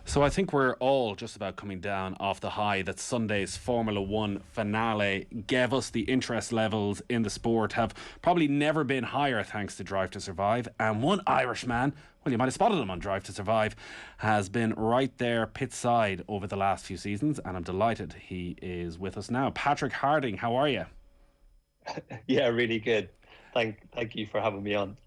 So I think we're all just about coming down off the high that Sunday's Formula One finale gave us. The interest levels in the sport have probably never been higher thanks to Drive to Survive. And one Irishman, well, you might have spotted him on Drive to Survive, has been right there pit side over the last few seasons. And I'm delighted he is with us now. Patrick Harding, how are you? Yeah, really good. Thank you for having me on.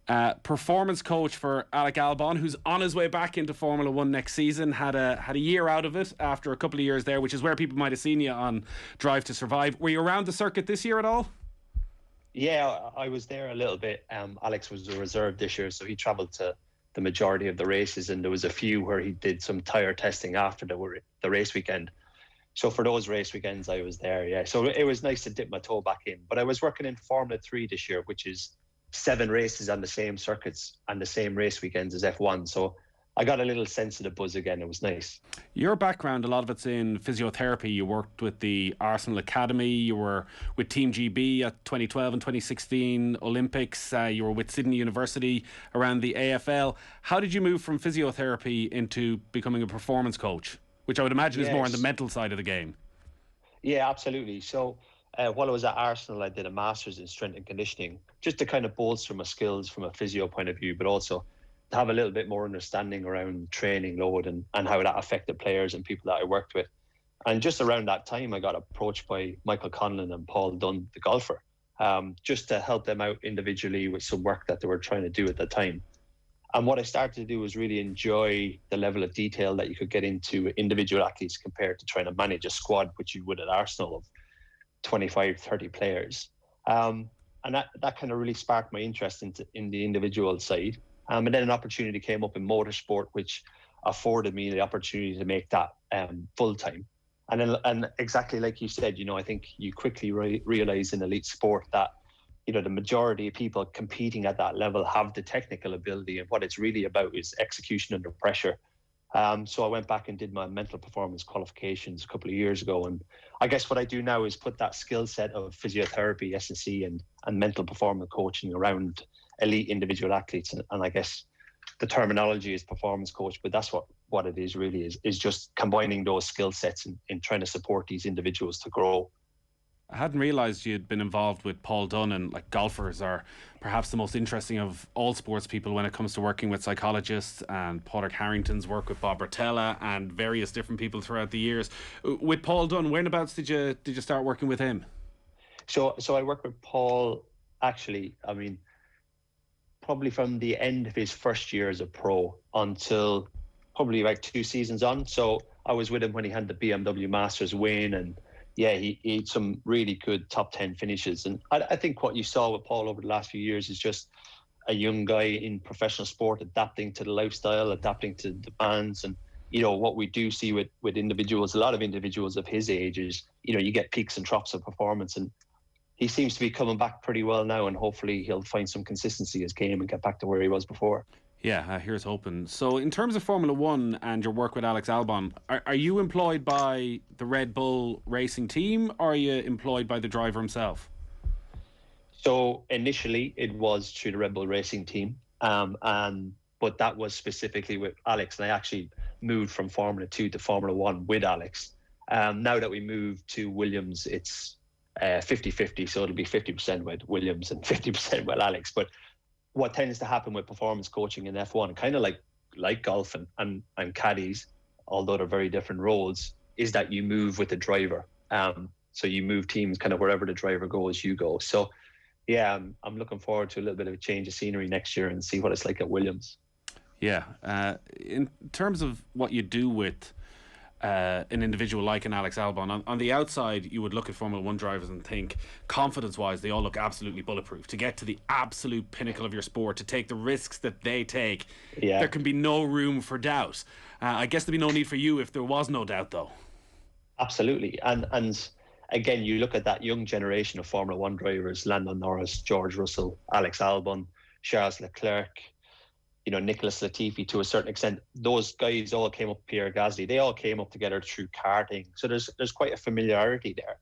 Performance coach for Alex Albon, who's on his way back into Formula One next season. Had a year out of it after a couple of years there, which is where people might have seen you on Drive to Survive. Were you around the circuit this year at all? Yeah, I was there a little bit. Alex was a reserve this year, so he travelled to the majority of the races, and there was a few where he did some tyre testing after the race weekend. So for those race weekends, I was there, yeah. So it was nice to dip my toe back in. But I was working in Formula 3 this year, which is 7 races on the same circuits and the same race weekends as F1. So I got a little sense of the buzz again. It was nice. Your background, a lot of it's in physiotherapy. You worked with the Arsenal Academy. You were with Team GB at 2012 and 2016 Olympics. You were with Sydney University around the AFL. How did you move from physiotherapy into becoming a performance coach, which I would imagine is more on the mental side of the game? Yeah, absolutely. So while I was at Arsenal, I did a master's in strength and conditioning, just to kind of bolster my skills from a physio point of view, but also to have a little bit more understanding around training load and how that affected players and people that I worked with. And just around that time, I got approached by Michael Conlon and Paul Dunn, the golfer, just to help them out individually with some work that they were trying to do at the time. And what I started to do was really enjoy the level of detail that you could get into individual athletes compared to trying to manage a squad, which you would at Arsenal of 25, 30 players. And that kind of really sparked my interest in the individual side. And then an opportunity came up in motorsport, which afforded me the opportunity to make that full-time. And exactly like you said, I think you quickly realize in elite sport that the majority of people competing at that level have the technical ability, and what it's really about is execution under pressure. So I went back and did my mental performance qualifications a couple of years ago. And I guess what I do now is put that skill set of physiotherapy, S&C, and mental performance coaching around elite individual athletes. And I guess the terminology is performance coach, but that's what it is really, is just combining those skill sets in trying to support these individuals to grow. I hadn't realised you'd been involved with Paul Dunn, and golfers are perhaps the most interesting of all sports people when it comes to working with psychologists, and Padraig Harrington's work with Bob Rotella and various different people throughout the years. With Paul Dunn, whenabouts did you start working with him? So I worked with Paul, actually, probably from the end of his first year as a pro until probably like 2 seasons on. So I was with him when he had the BMW Masters win, and yeah, he had some really good top 10 finishes. And I think what you saw with Paul over the last few years is just a young guy in professional sport adapting to the lifestyle, adapting to demands. And, what we do see with individuals, a lot of individuals of his age is, you get peaks and troughs of performance. And he seems to be coming back pretty well now, and hopefully he'll find some consistency in his game and get back to where he was before. Yeah, here's hoping. So in terms of Formula One and your work with Alex Albon, are you employed by the Red Bull racing team, or are you employed by the driver himself? So initially it was through the Red Bull racing team, but that was specifically with Alex, and I actually moved from Formula 2 to Formula 1 with Alex. Now that we moved to Williams, it's 50-50, so it'll be 50% with Williams and 50% with Alex. But what tends to happen with performance coaching in F1, kind of like golf and caddies, although they're very different roles, is that you move with the driver. So you move teams kind of wherever the driver goes, you go. So yeah, I'm looking forward to a little bit of a change of scenery next year and see what it's like at Williams. Yeah. In terms of what you do with an individual like an Alex Albon, on the outside you would look at Formula 1 drivers and think confidence wise they all look absolutely bulletproof. To get to the absolute pinnacle of your sport, to take the risks that they take, there can be no room for doubt. I guess there'd be no need for you if there was no doubt, though. Absolutely. And again, you look at that young generation of Formula 1 drivers: Lando Norris, George Russell, Alex Albon, Charles Leclerc, Nicholas Latifi to a certain extent. Those guys all came up, Pierre Gasly, they all came up together through karting. So there's quite a familiarity there.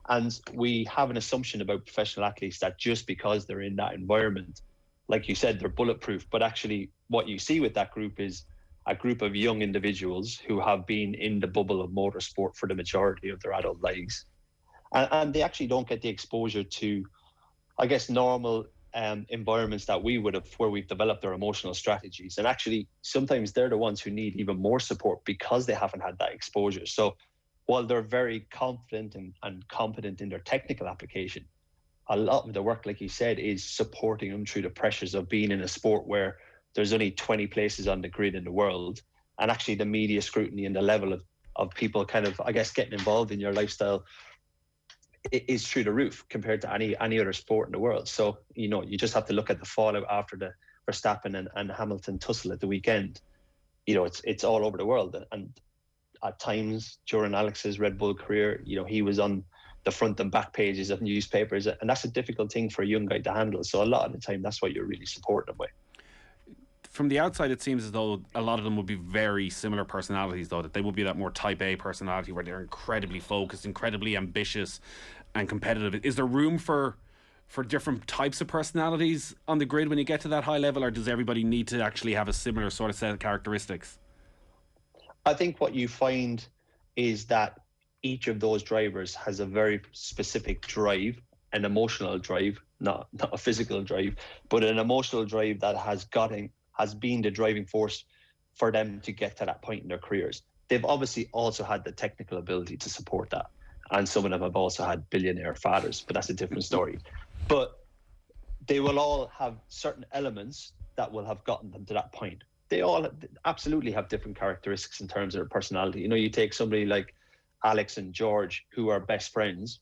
And we have an assumption about professional athletes that just because they're in that environment, like you said, they're bulletproof. But actually what you see with that group is a group of young individuals who have been in the bubble of motorsport for the majority of their adult lives. And they actually don't get the exposure to, I guess, normal environments that we would have, where we've developed our emotional strategies. And actually, sometimes they're the ones who need even more support because they haven't had that exposure. So while they're very confident and competent in their technical application, a lot of the work, like you said, is supporting them through the pressures of being in a sport where there's only 20 places on the grid in the world. And actually the media scrutiny and the level of people kind of, I guess, getting involved in your lifestyle is through the roof compared to any other sport in the world. So, you know, you just have to look at the fallout after the Verstappen and Hamilton tussle at the weekend. You know, it's all over the world. And at times during Alex's Red Bull career, you know, he was on the front and back pages of newspapers, and that's a difficult thing for a young guy to handle. So a lot of the time, that's what you're really supporting them with. From the outside, it seems as though a lot of them would be very similar personalities, though, that they would be that more type A personality where they're incredibly focused, incredibly ambitious and competitive. Is there room for different types of personalities on the grid when you get to that high level, or does everybody need to actually have a similar sort of set of characteristics? I think what you find is that each of those drivers has a very specific drive, an emotional drive, not a physical drive, but an emotional drive that has been the driving force for them to get to that point in their careers. They've obviously also had the technical ability to support that. And some of them have also had billionaire fathers, but that's a different story. But they will all have certain elements that will have gotten them to that point. They all absolutely have different characteristics in terms of their personality. You know, you take somebody like Alex and George, who are best friends,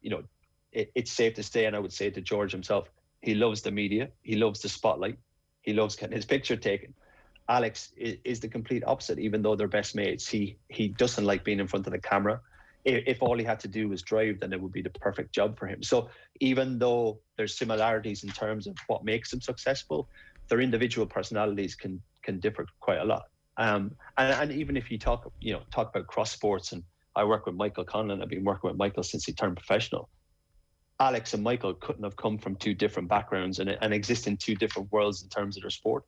you know, it's safe to say, and I would say to George himself, he loves the media, he loves the spotlight, he loves getting his picture taken. Alex is the complete opposite, even though they're best mates. He doesn't like being in front of the camera. If all he had to do was drive, then it would be the perfect job for him. So even though there's similarities in terms of what makes them successful, their individual personalities can differ quite a lot. And even if you talk about cross sports, and I work with Michael Conlon, I've been working with Michael since he turned professional. Alex and Michael couldn't have come from two different backgrounds and exist in two different worlds in terms of their sport.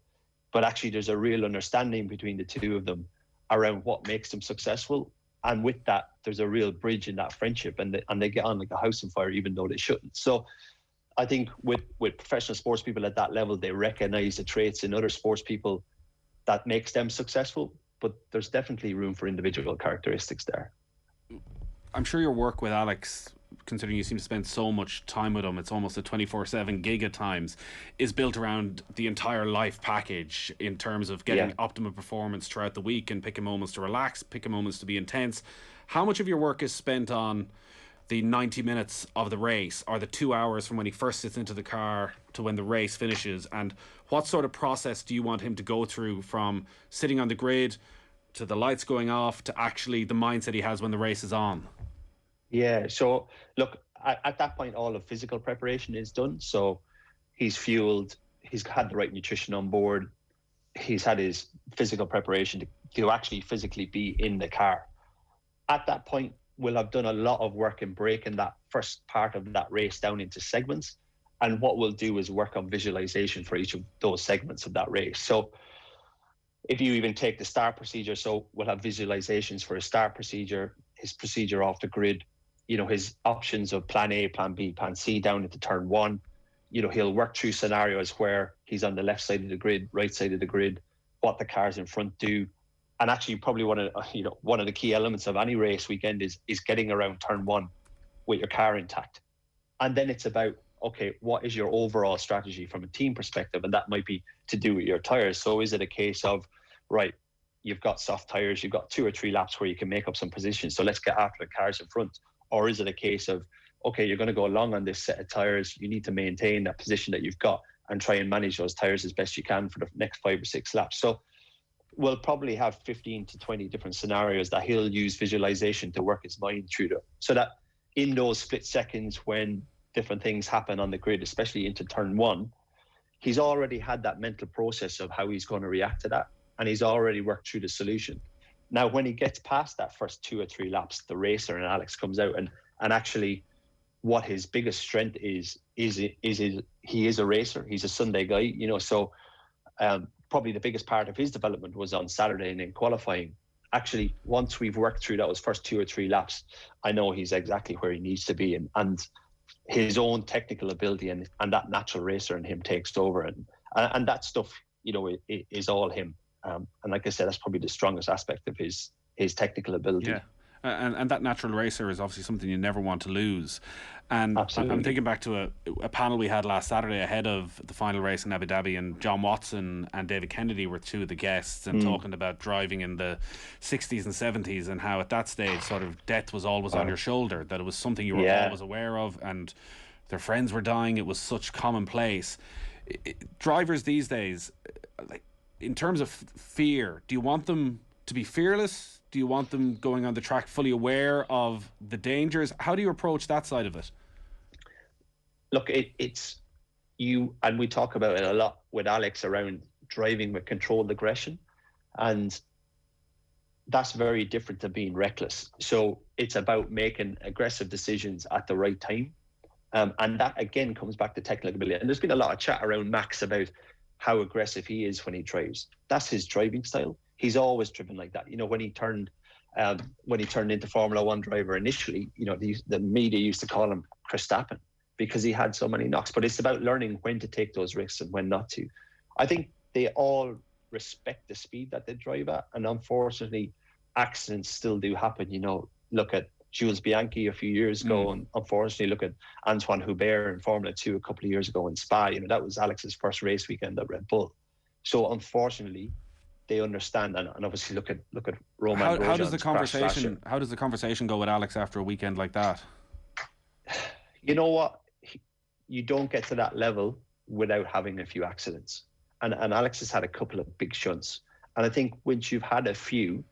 But actually, there's a real understanding between the two of them around what makes them successful. And with that, there's a real bridge in that friendship, and they get on like a house on fire, even though they shouldn't. So I think with professional sports people at that level, they recognize the traits in other sports people that makes them successful. But there's definitely room for individual characteristics there. I'm sure your work with Alex, considering you seem to spend so much time with him, it's almost a 24/7 gig at times, is built around the entire life package in terms of getting optimum performance throughout the week and picking moments to relax, picking moments to be intense. How much of your work is spent on the 90 minutes of the race, or the 2 hours from when he first sits into the car to when the race finishes? And what sort of process do you want him to go through from sitting on the grid to the lights going off to actually the mindset he has when the race is on? Yeah, so look, at that point, all of physical preparation is done. So he's fueled, he's had the right nutrition on board, he's had his physical preparation to actually physically be in the car. At that point, we'll have done a lot of work in breaking that first part of that race down into segments. And what we'll do is work on visualization for each of those segments of that race. So if you even take the start procedure, so we'll have visualizations for his start procedure, his procedure off the grid, you know, his options of plan A, plan B, plan C down into turn one. You know, he'll work through scenarios where he's on the left side of the grid, right side of the grid, what the cars in front do. And actually probably one of the key elements of any race weekend is getting around turn one with your car intact. And then it's about, okay, what is your overall strategy from a team perspective? And that might be to do with your tires. So is it a case of, right, you've got soft tires, you've got 2 or 3 laps where you can make up some positions, so let's get after the cars in front? Or is it a case of, okay, you're going to go along on this set of tires, you need to maintain that position that you've got and try and manage those tires as best you can for the next 5 or 6 laps? So we'll probably have 15 to 20 different scenarios that he'll use visualization to work his mind through them, so that in those split seconds when different things happen on the grid, especially into turn one, he's already had that mental process of how he's going to react to that, and he's already worked through the solution. Now, when he gets past that first 2 or 3 laps, the racer and Alex comes out, and actually what his biggest strength is he is a racer. He's a Sunday guy, you know, so probably the biggest part of his development was on Saturday and in qualifying. Actually, once we've worked through those first 2 or 3 laps, I know he's exactly where he needs to be, and his own technical ability and that natural racer in him takes over, and that stuff, you know, is all him. And like I said, that's probably the strongest aspect of his technical ability. Yeah. And that natural racer is obviously something you never want to lose. And Absolutely. I'm thinking back to a panel we had last Saturday ahead of the final race in Abu Dhabi, and John Watson and David Kennedy were 2 of the guests, and talking about driving in the 60s and 70s, and how at that stage sort of death was always on your shoulder, that it was something you were always aware of, and their friends were dying. It was such commonplace. Drivers these days, like, in terms of fear, do you want them to be fearless? Do you want them going on the track fully aware of the dangers? How do you approach that side of it? Look, it's you, and we talk about it a lot with Alex around driving with controlled aggression, and that's very different to being reckless. So it's about making aggressive decisions at the right time, and that again comes back to technical ability. And there's been a lot of chat around Max about how aggressive he is when he drives. That's his driving style. He's always driven like that. You know, when he turned into Formula One driver initially, you know, the media used to call him Verstappen because he had so many knocks. But it's about learning when to take those risks and when not to. I think they all respect the speed that they drive at, and unfortunately, accidents still do happen. You know, look at Jules Bianchi a few years ago, and unfortunately, look at Antoine Hubert in Formula 2 a couple of years ago in Spa. You know, that was Alex's first race weekend at Red Bull. So unfortunately, they understand, and obviously look at Romain Grosjean's how does the crash how does the conversation go with Alex after a weekend like that? You know what? You don't get to that level without having a few accidents. And Alex has had a couple of big shunts. And I think once you've had a few,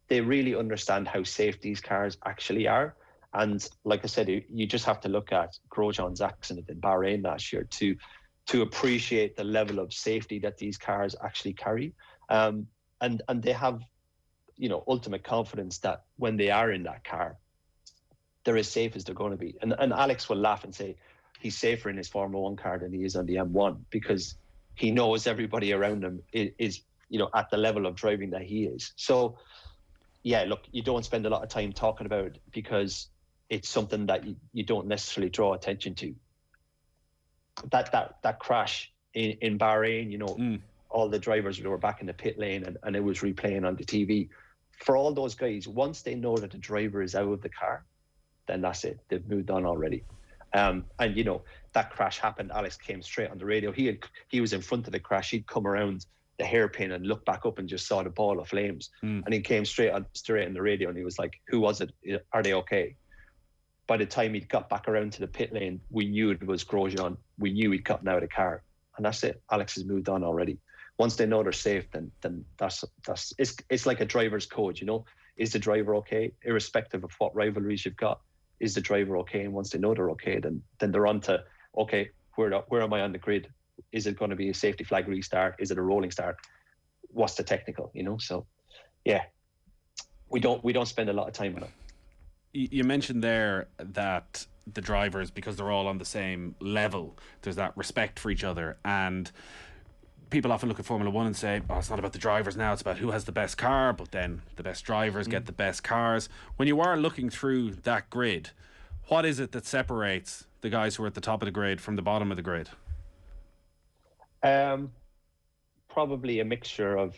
they really understand how safe these cars actually are. And like I said, you just have to look at Grosjean's accident in Bahrain last year to appreciate the level of safety that these cars actually carry. And they have, you know, ultimate confidence that when they are in that car, they're as safe as they're going to be. And Alex will laugh and say he's safer in his Formula One car than he is on the M1, because he knows everybody around him is, you know, at the level of driving that he is. So, yeah, look, you don't spend a lot of time talking about it because it's something that you don't necessarily draw attention to. That crash in Bahrain, you know, all the drivers were back in the pit lane and it was replaying on the TV. For all those guys, once they know that the driver is out of the car, then that's it. They've moved on already. And, you know, that crash happened. Alex came straight on the radio. He was in front of the crash. He'd come around the hairpin and looked back up and just saw the ball of flames. And he came straight on the radio and he was like, who was it? Are they okay? By the time he got back around to the pit lane, we knew it was Grosjean. We knew he'd gotten out of the car. And that's it. Alex has moved on already. Once they know they're safe, then that's it's like a driver's code, you know. Is the driver okay? Irrespective of what rivalries you've got, is the driver okay? And once they know they're okay, then they're on to, okay, where am I on the grid? Is it going to be a safety flag restart? Is it a rolling start? What's the technical, you know? So, yeah, we don't spend a lot of time on it. You mentioned there that the drivers, because they're all on the same level, there's that respect for each other. And people often look at Formula One and say, oh, it's not about the drivers now, it's about who has the best car, but then the best drivers get the best cars. When you are looking through that grid, what is it that separates the guys who are at the top of the grid from the bottom of the grid? Probably a mixture of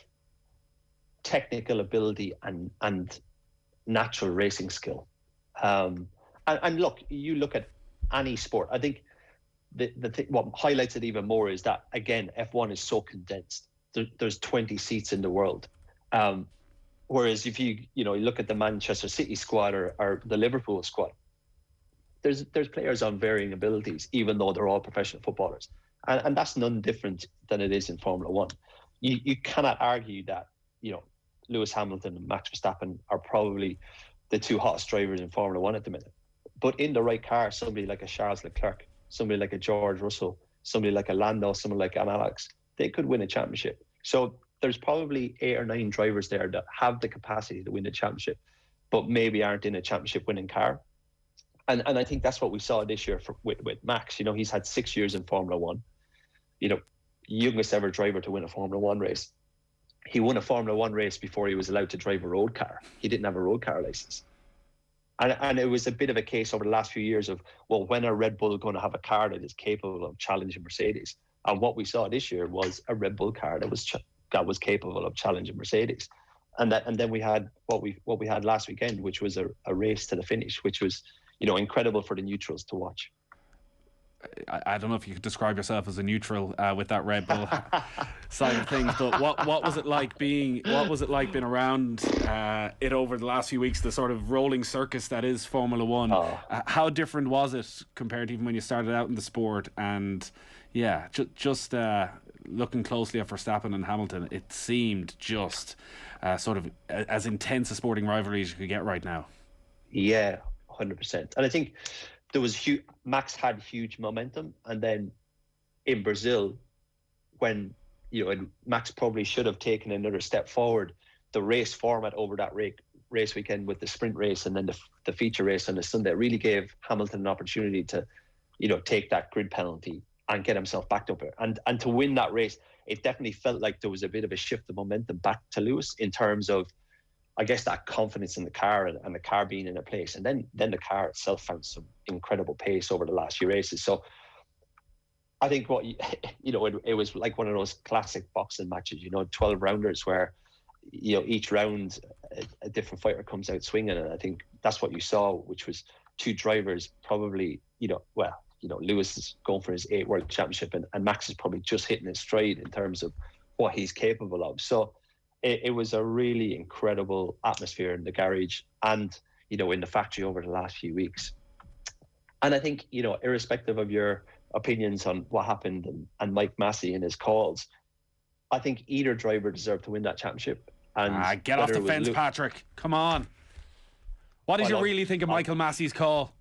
technical ability and natural racing skill. And look, you look at any sport, I think what highlights it even more is that, again, F1 is so condensed. There's 20 seats in the world. Whereas if you look at the Manchester City squad or the Liverpool squad, there's players on varying abilities, even though they're all professional footballers. And that's none different than it is in Formula One. You cannot argue that, Lewis Hamilton and Max Verstappen are probably the two hottest drivers in Formula One at the minute. But in the right car, somebody like a Charles Leclerc, somebody like a George Russell, somebody like a Lando, somebody like an Alex, they could win a championship. So there's probably 8 or 9 drivers there that have the capacity to win a championship, but maybe aren't in a championship winning car. And I think that's what we saw this year with Max. He's had 6 years in Formula One. youngest ever driver to win a Formula One race. He won a Formula One race before he was allowed to drive a road car. He didn't have a road car license. And it was a bit of a case over the last few years of, well, when are Red Bull going to have a car that is capable of challenging Mercedes? And what we saw this year was a Red Bull car that was capable of challenging Mercedes. And then we had what we had last weekend, which was a race to the finish, which was, incredible for the neutrals to watch. I don't know if you could describe yourself as a neutral with that Red Bull side of things, but what was it like being around it over the last few weeks, the sort of rolling circus that is Formula One? How different was it compared to even when you started out in the sport? And yeah, just looking closely at Verstappen and Hamilton, it seemed just sort of as intense a sporting rivalry as you could get right now. Yeah, 100%. And I think there was Max had huge momentum, and then in Brazil, when Max probably should have taken another step forward, the race format over that race weekend with the sprint race and then the feature race on the Sunday really gave Hamilton an opportunity to, take that grid penalty and get himself backed up there. And to win that race, it definitely felt like there was a bit of a shift of momentum back to Lewis in terms of, I guess, that confidence in the car and the car being in a place. And then the car itself found some incredible pace over the last few races. So I think it was like one of those classic boxing matches, 12 rounders where, each round a different fighter comes out swinging. And I think that's what you saw, which was two drivers probably, Lewis is going for his 8th World Championship and Max is probably just hitting his stride in terms of what he's capable of. So it was a really incredible atmosphere in the garage and, in the factory over the last few weeks. And I think, irrespective of your opinions on what happened and Mike Massey and his calls, I think either driver deserved to win that championship. And get off the fence, Patrick. Come on. What did you really think of Michael Massey's call?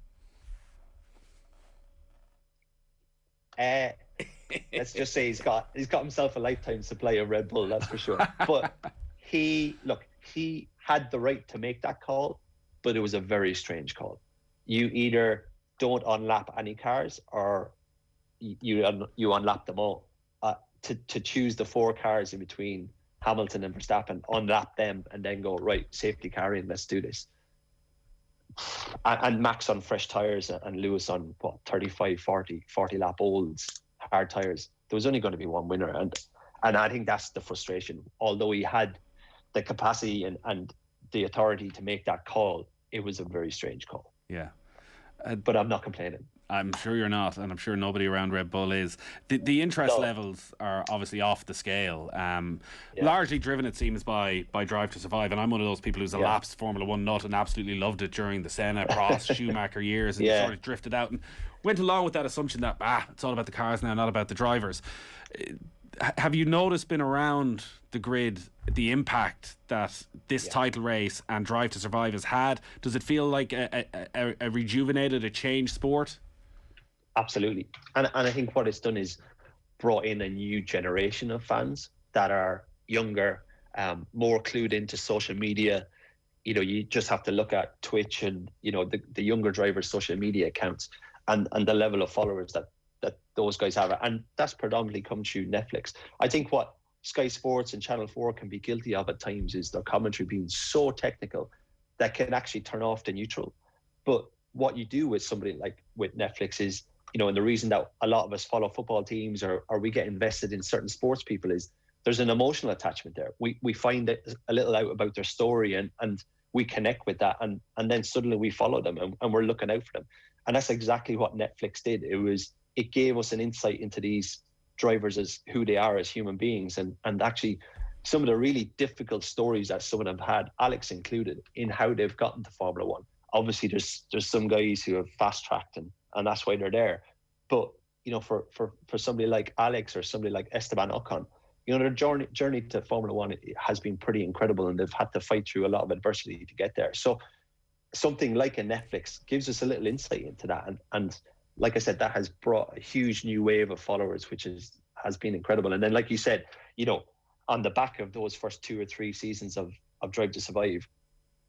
Let's just say he's got himself a lifetime supply of Red Bull, that's for sure. But he had the right to make that call, but it was a very strange call. You either don't unlap any cars or you unlap them all. To choose the 4 cars in between Hamilton and Verstappen, unlap them and then go, right, safety car in, let's do this. And Max on fresh tyres and Lewis on 35, 40 lap olds, hard tyres. There was only going to be one winner. And I think that's the frustration. Although he had the capacity and the authority to make that call, it was a very strange call. Yeah. But I'm not complaining. I'm sure you're not, and I'm sure nobody around Red Bull is. The interest levels are obviously off the scale, largely driven, it seems, by Drive to Survive. And I'm one of those people who's a lapsed Formula One nut and absolutely loved it during the Senna, Prost, Schumacher years, and sort of drifted out and went along with that assumption that it's all about the cars now, not about the drivers. Have you noticed, been around the grid, the impact that this title race and Drive to Survive has had? Does it feel like a rejuvenated, a changed sport? Absolutely. And I think what it's done is brought in a new generation of fans that are younger, more clued into social media. You just have to look at Twitch and, the younger drivers' social media accounts and the level of followers that those guys have. And that's predominantly come through Netflix. I think what Sky Sports and Channel 4 can be guilty of at times is their commentary being so technical that can actually turn off the neutral. But what you do with somebody like with Netflix is, and the reason that a lot of us follow football teams or we get invested in certain sports people is there's an emotional attachment there. We find a little out about their story and we connect with that and then suddenly we follow them and we're looking out for them. And that's exactly what Netflix did. It gave us an insight into these drivers as who they are as human beings and actually some of the really difficult stories that some of them had, Alex included, in how they've gotten to Formula One. Obviously there's some guys who have fast tracked and that's why they're there. But, for somebody like Alex or somebody like Esteban Ocon, their journey to Formula One has been pretty incredible and they've had to fight through a lot of adversity to get there. So something like a Netflix gives us a little insight into that. And like I said, that has brought a huge new wave of followers, which has been incredible. And then, like you said, on the back of those first 2 or 3 seasons of Drive to Survive,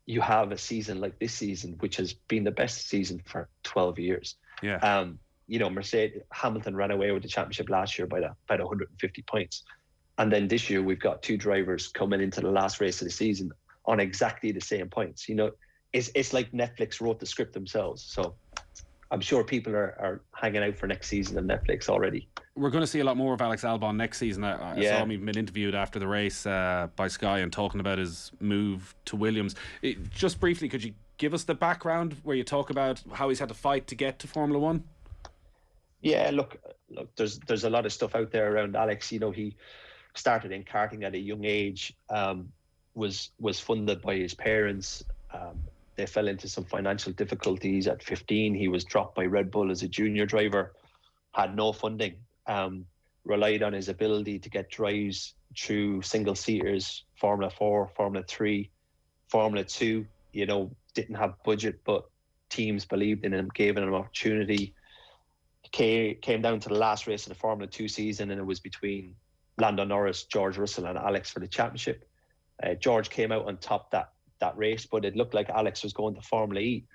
you have a season like this season, which has been the best season for 12 years. Yeah. Mercedes Hamilton ran away with the championship last year by about 150 points. And then this year we've got two drivers coming into the last race of the season on exactly the same points. It's like Netflix wrote the script themselves. So I'm sure people are hanging out for next season on Netflix already. We're going to see a lot more of Alex Albon next season. I saw him even been interviewed after the race by Sky and talking about his move to Williams. Just briefly, could you give us the background where you talk about how he's had to fight to get to Formula One? Yeah, look, there's a lot of stuff out there around Alex. He started in karting at a young age, was funded by his parents. They fell into some financial difficulties at 15. He was dropped by Red Bull as a junior driver, had no funding, relied on his ability to get drives through single seaters, Formula 4, Formula 3, Formula 2, didn't have budget, but teams believed in him, gave him an opportunity. Came down to the last race of the Formula 2 season, and it was between Lando Norris, George Russell and Alex for the championship. George came out on top that race, but it looked like Alex was going to Formula E.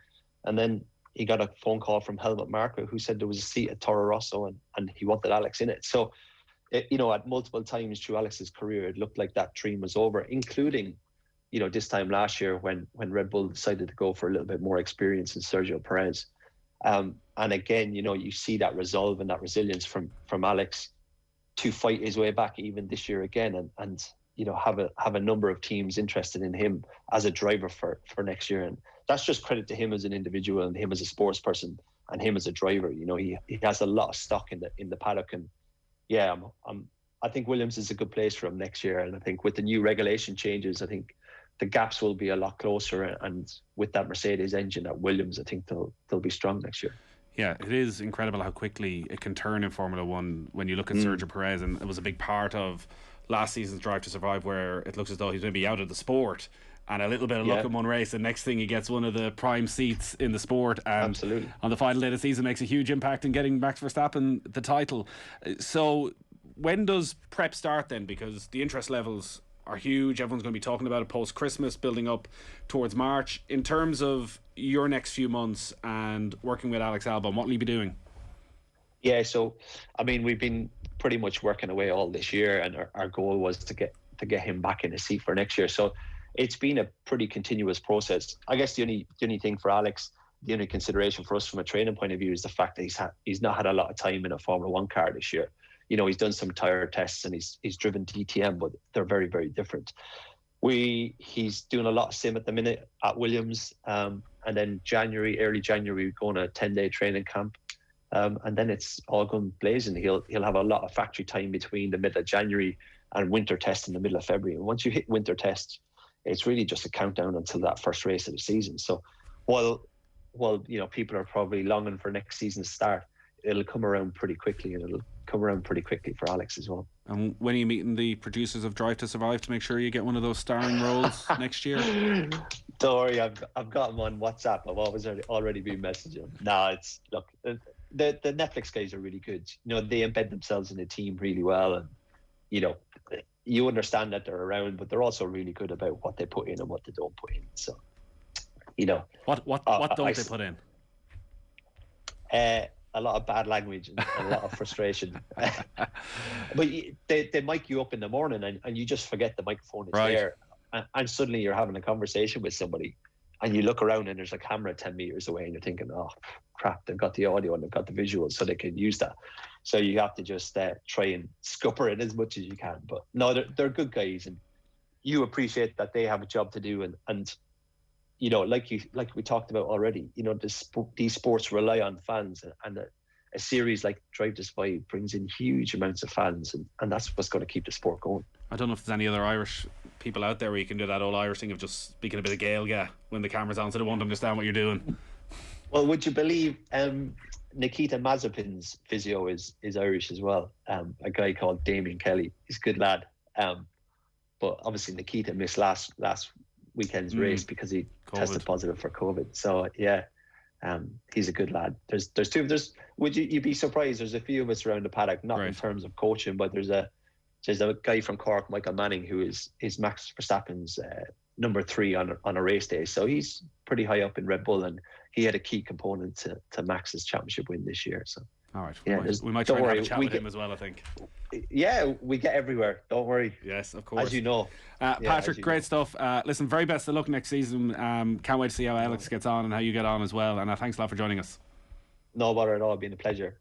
And then he got a phone call from Helmut Marko, who said there was a seat at Toro Rosso and he wanted Alex in it. So, at multiple times through Alex's career, it looked like that dream was over, including, this time last year when Red Bull decided to go for a little bit more experience in Sergio Perez. And again, you see that resolve and that resilience from Alex to fight his way back even this year again and have a number of teams interested in him as a driver for next year. And that's just credit to him as an individual and him as a sports person and him as a driver. He has a lot of stock in the paddock. And yeah, I think Williams is a good place for him next year. And I think with the new regulation changes, I think the gaps will be a lot closer. And with that Mercedes engine at Williams, I think they'll be strong next year. Yeah, it is incredible how quickly it can turn in Formula One when you look at Sergio Perez, and it was a big part of last season's Drive to Survive, where it looks as though he's going to be out of the sport and a little bit of luck in one race, and next thing he gets one of the prime seats in the sport, and absolutely on the final day of the season makes a huge impact in getting Max Verstappen the title. So when does prep start then? Because the interest levels are huge. Everyone's going to be talking about it post-Christmas, building up towards March. In terms of your next few months and working with Alex Albon, what will you be doing? Yeah, so we've been pretty much working away all this year, and our goal was to get him back in the seat for next year. So it's been a pretty continuous process. I guess the only thing for Alex, the only consideration for us from a training point of view is the fact that he's not had a lot of time in a Formula One car this year. He's done some tire tests and he's driven DTM, but they're very, very different. He's doing a lot of sim at the minute at Williams, and then early January, we go on a 10-day training camp, and then it's all going blazing. He'll have a lot of factory time between the middle of January and winter test in the middle of February. And once you hit winter test, it's really just a countdown until that first race of the season. So while people are probably longing for next season's start, it'll come around pretty quickly, and it'll come around pretty quickly for Alex as well. And when are you meeting the producers of Drive to Survive to make sure you get one of those starring roles next year? Don't worry, I've got him on WhatsApp. I've already been messaging him. Look, the Netflix guys are really good. They embed themselves in the team really well, and you understand that they're around, but they're also really good about what they put in and what they don't put in. So, what don't they put in? A lot of bad language and a lot of frustration. But they mic you up in the morning and you just forget the microphone is there. And suddenly you're having a conversation with somebody and you look around and there's a camera 10 meters away and you're thinking, oh, crap, they've got the audio and they've got the visuals so they can use that. So you have to just try and scupper it as much as you can. But no, they're good guys, and you appreciate that they have a job to do. And like we talked about already, these sports rely on fans, and a series like Drive to Survive brings in huge amounts of fans, and that's what's going to keep the sport going. I don't know if there's any other Irish people out there where you can do that old Irish thing of just speaking a bit of Gaeilge when the camera's on, so they won't understand what you're doing. Well, would you believe Nikita Mazepin's physio is Irish as well? A guy called Damien Kelly. He's a good lad. But obviously Nikita missed last weekend's race because he tested positive for COVID. So yeah, he's a good lad. There's would you'd be surprised? There's a few of us around the paddock, not in terms of coaching, but there's a guy from Cork, Michael Manning, who is Max Verstappen's number 3 on a race day. So he's pretty high up in Red Bull, and he had a key component to Max's championship win this year. So All right. Yeah, We might try don't and have worry, a chat with him as well, I think. Yeah, we get everywhere. Don't worry. Yes, of course. As you know. Patrick, great stuff. Listen, very best of luck next season. Can't wait to see how Alex gets on and how you get on as well. And thanks a lot for joining us. No bother at all. It's been a pleasure.